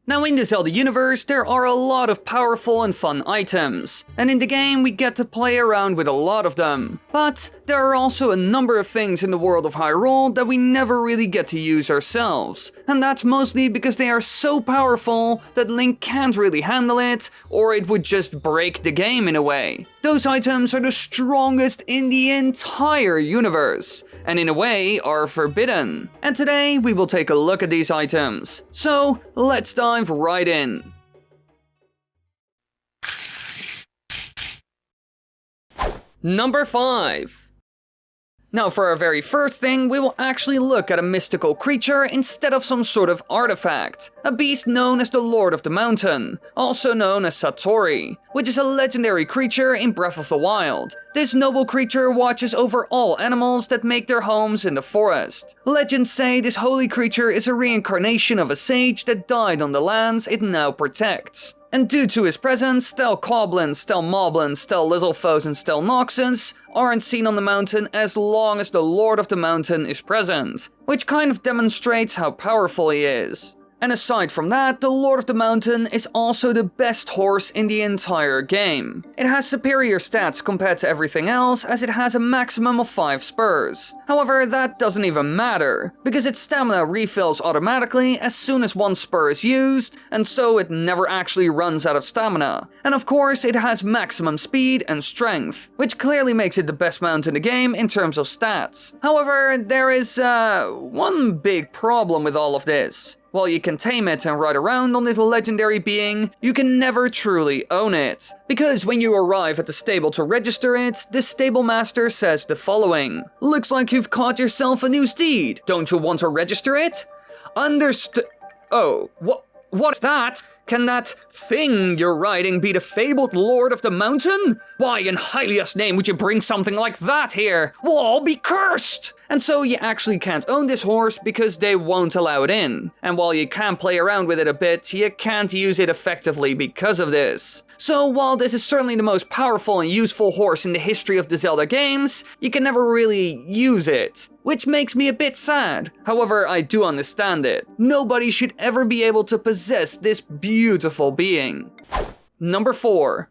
Now in the Zelda universe, there are a lot of powerful and fun items, and in the game we get to play around with a lot of them. But there are also a number of things in the world of Hyrule that we never really get to use ourselves, and that's mostly because they are so powerful that Link can't really handle it, or it would just break the game in a way. Those items are the strongest in the entire universe, and in a way are forbidden. And today we will take a look at these items. So let's dive right in. Number 5. Now for our very first thing, we will actually look at a mystical creature instead of some sort of artifact. A beast known as the Lord of the Mountain, also known as Satori, which is a legendary creature in Breath of the Wild. This noble creature watches over all animals that make their homes in the forest. Legends say this holy creature is a reincarnation of a sage that died on the lands it now protects. And due to his presence, Stel Coblins, Stel Moblins, Stel Lizalfos, and Stel Noxus aren't seen on the mountain as long as the Lord of the Mountain is present, which kind of demonstrates how powerful he is. And aside from that, the Lord of the Mountain is also the best horse in the entire game. It has superior stats compared to everything else, as it has a maximum of 5 spurs. However, that doesn't even matter, because its stamina refills automatically as soon as 1 spur is used, and so it never actually runs out of stamina. And of course, it has maximum speed and strength, which clearly makes it the best mount in the game in terms of stats. However, there is one big problem with all of this. While you can tame it and ride around on this legendary being, you can never truly own it. Because when you arrive at the stable to register it, the stable master says the following: "Looks like you've caught yourself a new steed. Don't you want to register it?" Oh, what's that? Can that thing you're riding be the fabled Lord of the Mountain? Why in Hylia's name would you bring something like that here? We'll all be cursed! And so you actually can't own this horse because they won't allow it in. And while you can play around with it a bit, you can't use it effectively because of this. So while this is certainly the most powerful and useful horse in the history of the Zelda games, you can never really use it, which makes me a bit sad. However, I do understand it. Nobody should ever be able to possess this beautiful being. Number 4.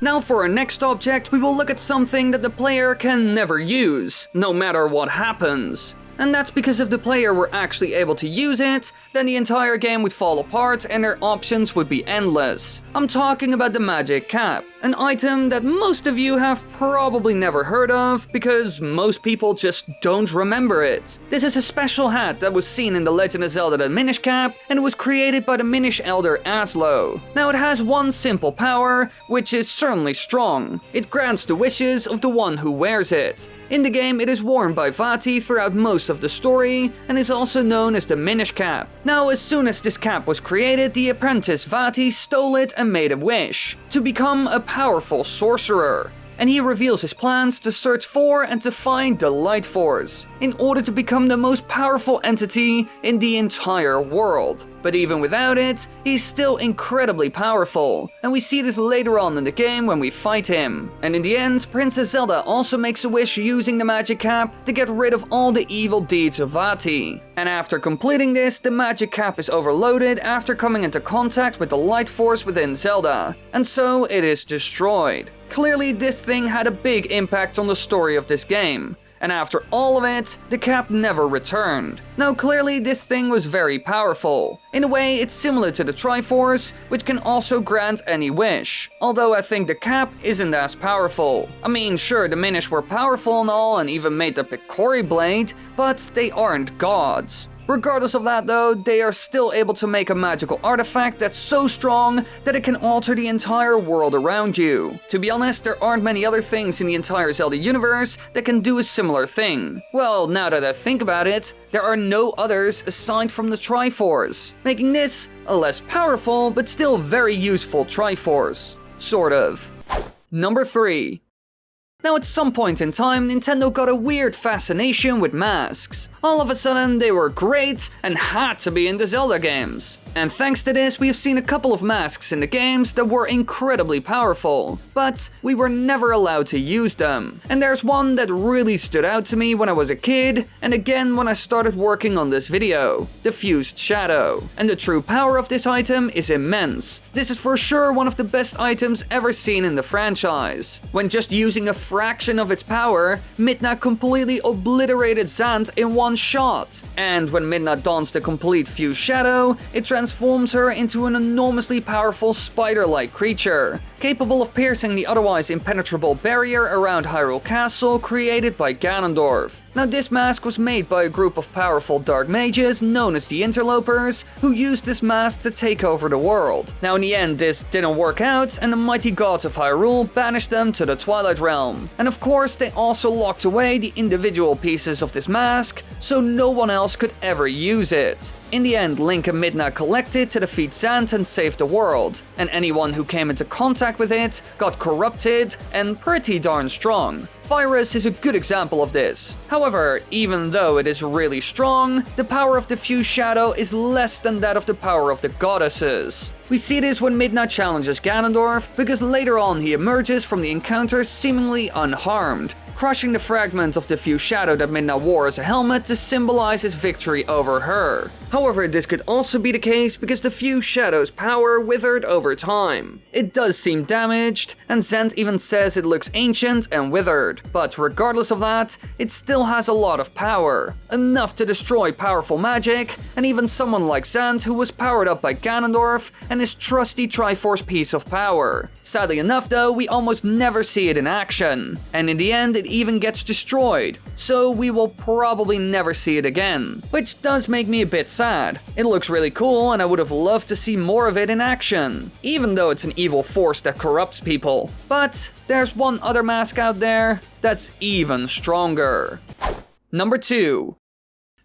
Now for our next object, we will look at something that the player can never use, no matter what happens. And that's because if the player were actually able to use it, then the entire game would fall apart and their options would be endless. I'm talking about the magic cap, an item that most of you have probably never heard of because most people just don't remember it. This is a special hat that was seen in The Legend of Zelda the Minish Cap, and it was created by the Minish Elder Aslo. Now it has one simple power, which is certainly strong. It grants the wishes of the one who wears it. In the game, it is worn by Vati throughout most of the story, and is also known as the Minish Cap. Now, as soon as this cap was created, the apprentice Vati stole it and made a wish to become a powerful sorcerer. And he reveals his plans to search for and to find the Light Force, in order to become the most powerful entity in the entire world. But even without it, he's still incredibly powerful, and we see this later on in the game when we fight him. And in the end, Princess Zelda also makes a wish using the magic cap to get rid of all the evil deeds of Vati. And after completing this, the magic cap is overloaded after coming into contact with the Light Force within Zelda, and so it is destroyed. Clearly, this thing had a big impact on the story of this game, and after all of it, the cap never returned. Now clearly this thing was very powerful. In a way, it's similar to the Triforce, which can also grant any wish, although I think the cap isn't as powerful. I mean, sure, the Minish were powerful and all, and even made the Picori blade, but they aren't gods. Regardless of that though, they are still able to make a magical artifact that's so strong that it can alter the entire world around you. To be honest, there aren't many other things in the entire Zelda universe that can do a similar thing. Well, now that I think about it, there are no others aside from the Triforce, making this a less powerful but still very useful Triforce. Sort of. Number 3. Now at some point in time, Nintendo got a weird fascination with masks. All of a sudden, they were great and had to be in the Zelda games. And thanks to this, we have seen a couple of masks in the games that were incredibly powerful, but we were never allowed to use them. And there's one that really stood out to me when I was a kid, and again when I started working on this video, Defused Shadow. And the true power of this item is immense. This is for sure one of the best items ever seen in the franchise. When just using a fraction of its power, Midna completely obliterated Zant in one shot. And when Midna dons the complete Fused Shadow, it transforms her into an enormously powerful spider-like creature, capable of piercing the otherwise impenetrable barrier around Hyrule Castle created by Ganondorf. Now this mask was made by a group of powerful dark mages known as the Interlopers, who used this mask to take over the world. Now in the end this didn't work out, and the mighty gods of Hyrule banished them to the Twilight Realm. And of course they also locked away the individual pieces of this mask, so no one else could ever use it. In the end, Link and Midna collected to defeat Zant and save the world, and anyone who came into contact with it got corrupted and pretty darn strong. Virus is a good example of this. However, even though it is really strong, the power of the Defused Shadow is less than that of the power of the goddesses. We see this when Midna challenges Ganondorf, because later on he emerges from the encounter seemingly unharmed, crushing the fragment of the Defused Shadow that Midna wore as a helmet to symbolize his victory over her. However, this could also be the case because the Defused Shadow's power withered over time. It does seem damaged, and Zant even says it looks ancient and withered, but regardless of that, it still has a lot of power, enough to destroy powerful magic, and even someone like Zant who was powered up by Ganondorf and his trusty Triforce piece of power. Sadly enough though, we almost never see it in action, and in the end it even gets destroyed, so we will probably never see it again, which does make me a bit sad. It looks really cool and I would have loved to see more of it in action, even though it's an evil force that corrupts people. But there's one other mask out there that's even stronger. Number 2.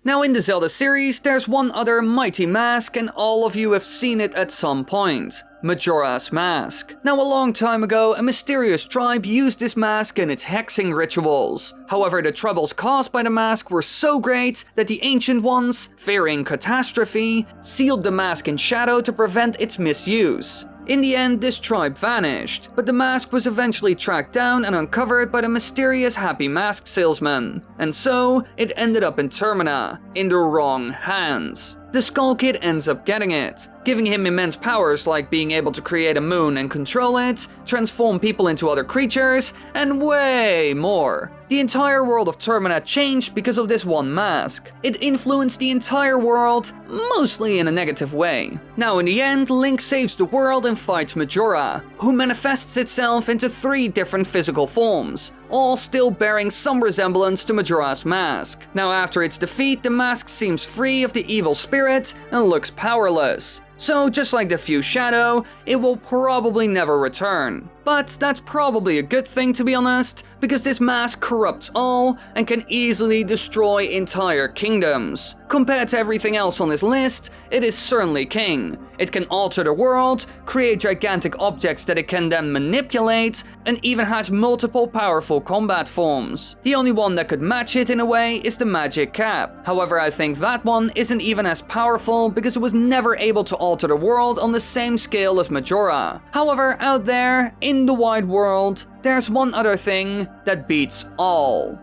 Now in the Zelda series, there's one other mighty mask and all of you have seen it at some point. Majora's Mask. Now a long time ago, a mysterious tribe used this mask in its hexing rituals. However, the troubles caused by the mask were so great that the Ancient Ones, fearing catastrophe, sealed the mask in shadow to prevent its misuse. In the end, this tribe vanished, but the mask was eventually tracked down and uncovered by the mysterious Happy Mask salesman, and so it ended up in Termina, in the wrong hands. The Skull Kid ends up getting it, giving him immense powers like being able to create a moon and control it, transform people into other creatures, and way more. The entire world of Termina changed because of this one mask. It influenced the entire world, mostly in a negative way. Now in the end, Link saves the world and fights Majora, who manifests itself into 3 different physical forms, all still bearing some resemblance to Majora's Mask. Now after its defeat, the mask seems free of the evil spirit and looks powerless. So just like the Defused Shadow, it will probably never return. But that's probably a good thing, to be honest, because this mask corrupts all and can easily destroy entire kingdoms. Compared to everything else on this list, it is certainly king. It can alter the world, create gigantic objects that it can then manipulate, and even has multiple powerful combat forms. The only one that could match it in a way is the Magic Cap. However, I think that one isn't even as powerful because it was never able to alter the world on the same scale as Majora. However, out there, in the wide world, there's one other thing that beats all.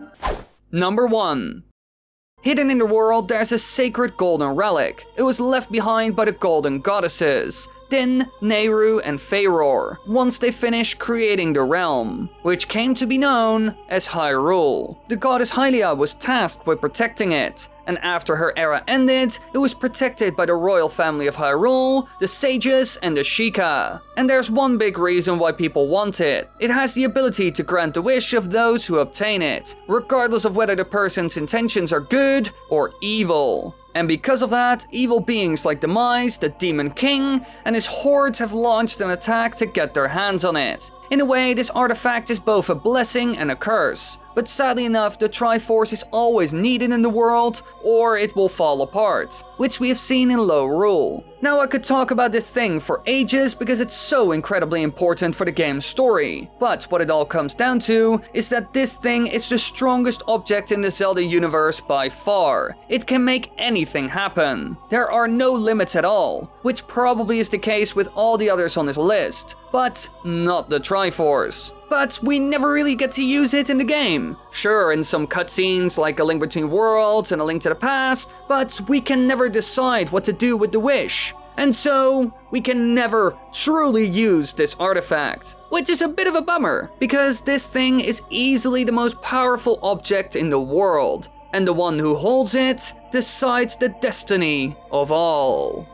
Number 1. Hidden in the world, there's a sacred golden relic. It was left behind by the golden goddesses, Din, Nehru, and Faeror, once they finished creating the realm, which came to be known as Hyrule. The goddess Hylia was tasked with protecting it, and after her era ended, it was protected by the royal family of Hyrule, the sages, and the Sheikah. And there's one big reason why people want it. It has the ability to grant the wish of those who obtain it, regardless of whether the person's intentions are good or evil. And because of that, evil beings like Demise, the Demon King, and his hordes have launched an attack to get their hands on it. In a way, this artifact is both a blessing and a curse, but sadly enough, the Triforce is always needed in the world, or it will fall apart, which we have seen in Low Rule. Now I could talk about this thing for ages because it's so incredibly important for the game's story, but what it all comes down to is that this thing is the strongest object in the Zelda universe by far. It can make anything happen. There are no limits at all, which probably is the case with all the others on this list, but not the Triforce. But we never really get to use it in the game. Sure, in some cutscenes like A Link Between Worlds and A Link to the Past, but we can never decide what to do with the wish. And so, we can never truly use this artifact. Which is a bit of a bummer, because this thing is easily the most powerful object in the world. And the one who holds it decides the destiny of all.